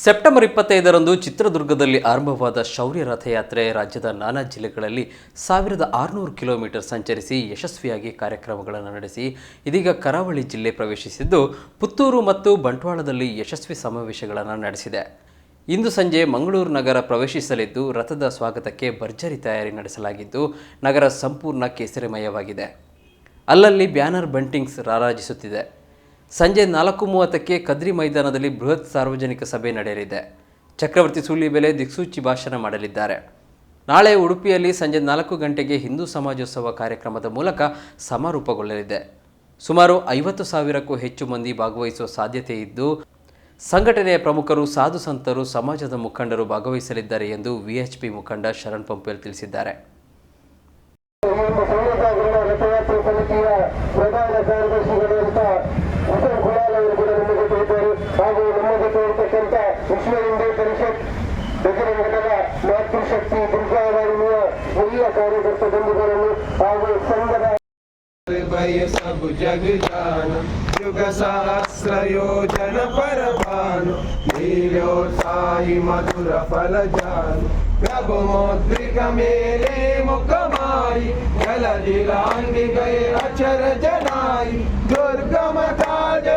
September 25ರಂದು ಚಿತ್ರದುರ್ಗದಲ್ಲಿ ಆರಂಭವಾದ ಶೌರ್ಯ ರಥಯಾತ್ರೆ ರಾಜ್ಯದ ನಾನಾ ಜಿಲ್ಲೆಗಳಲ್ಲಿ 1600 ಕಿಲೋಮೀಟರ್ ಸಂಚರಿಸಿ ಯಶಸ್ವಿಯಾಗಿ ಕಾರ್ಯಕ್ರಮಗಳನ್ನು ನಡೆಸಿ ಇದೀಗ ಕರಾವಳಿ ಜಿಲ್ಲೆ ಪ್ರವೇಶಿಸಿದ್ದು ಪುತ್ತೂರು ಮತ್ತು ಬಂಟ್ವಾಳದಲ್ಲಿ ಯಶಸ್ವಿ ಸಮಾವೇಶಗಳನ್ನು ನಡೆಸಿದೆ. ಇಂದು ಸಂಜೆ ಮಂಗಳೂರು ನಗರ ಪ್ರವೇಶಿಸಲಿದ್ದು ರಥದ ಸ್ವಾಗತಕ್ಕೆ ಭರ್ಜರಿ ತಯಾರಿ ನಡೆಸಲಾಗಿದ್ದು ನಗರ ಸಂಪೂರ್ಣ ಕೇಸರಿಮಯವಾಗಿದೆ. ಅಲ್ಲಲ್ಲಿ ಬ್ಯಾನರ್ ಬಂಟಿಂಗ್ಸ್ ರಾರಾಜಿಸುತ್ತಿದೆ. ಸಂಜೆ 4:30ಕ್ಕೆ ಕದ್ರಿ ಮೈದಾನದಲ್ಲಿ ಬೃಹತ್ ಸಾರ್ವಜನಿಕ ಸಭೆ ನಡೆಯಲಿದೆ. ಚಕ್ರವರ್ತಿ ಸೂಲಿಬೆಲೆ ದಿಕ್ಸೂಚಿ ಭಾಷಣ ಮಾಡಲಿದ್ದಾರೆ. ನಾಳೆ ಉಡುಪಿಯಲ್ಲಿ ಸಂಜೆ 4 ಗಂಟೆಗೆ ಹಿಂದೂ ಸಮಾಜೋತ್ಸವ ಕಾರ್ಯಕ್ರಮದ ಮೂಲಕ ಸಮಾರೋಪಗೊಳ್ಳಲಿದೆ. ಸುಮಾರು 50,000ಕ್ಕೂ ಹೆಚ್ಚು ಮಂದಿ ಭಾಗವಹಿಸುವ ಸಾಧ್ಯತೆ ಇದ್ದು ಸಂಘಟನೆಯ ಪ್ರಮುಖರು, ಸಾಧು ಸಂತರು, ಸಮಾಜದ ಮುಖಂಡರು ಭಾಗವಹಿಸಲಿದ್ದಾರೆ ಎಂದು ವಿಎಚ್ಪಿ ಮುಖಂಡ ಶರಣ್ ಪಂಪೇಲ್ ತಿಳಿಸಿದ್ದಾರೆ. ಹಾಗೂ ನಮ್ಮ ಜೊತೆ ಇರತಕ್ಕಂಥ ವಿಶ್ವ ಹಿಂದೂ ಪರಿಷತ್ ಬಜರಂಗದಳ ಮಾತೃಶಕ್ತಿ ದುರ್ಗಾವಾಹಿನಿಯ ಎಲ್ಲ ಕಾರ್ಯಕರ್ತ ಬಂಧುಗಳನ್ನು ಹಾಗೂ ಸಂಘದ सब जग जान युग सहस्र योजन पर भानु नीलो साई मधुर फल जान प्रभु मौद्रिक मेरे मुखमाई जल दिलांग गए अचर जनाई दुर्गम काज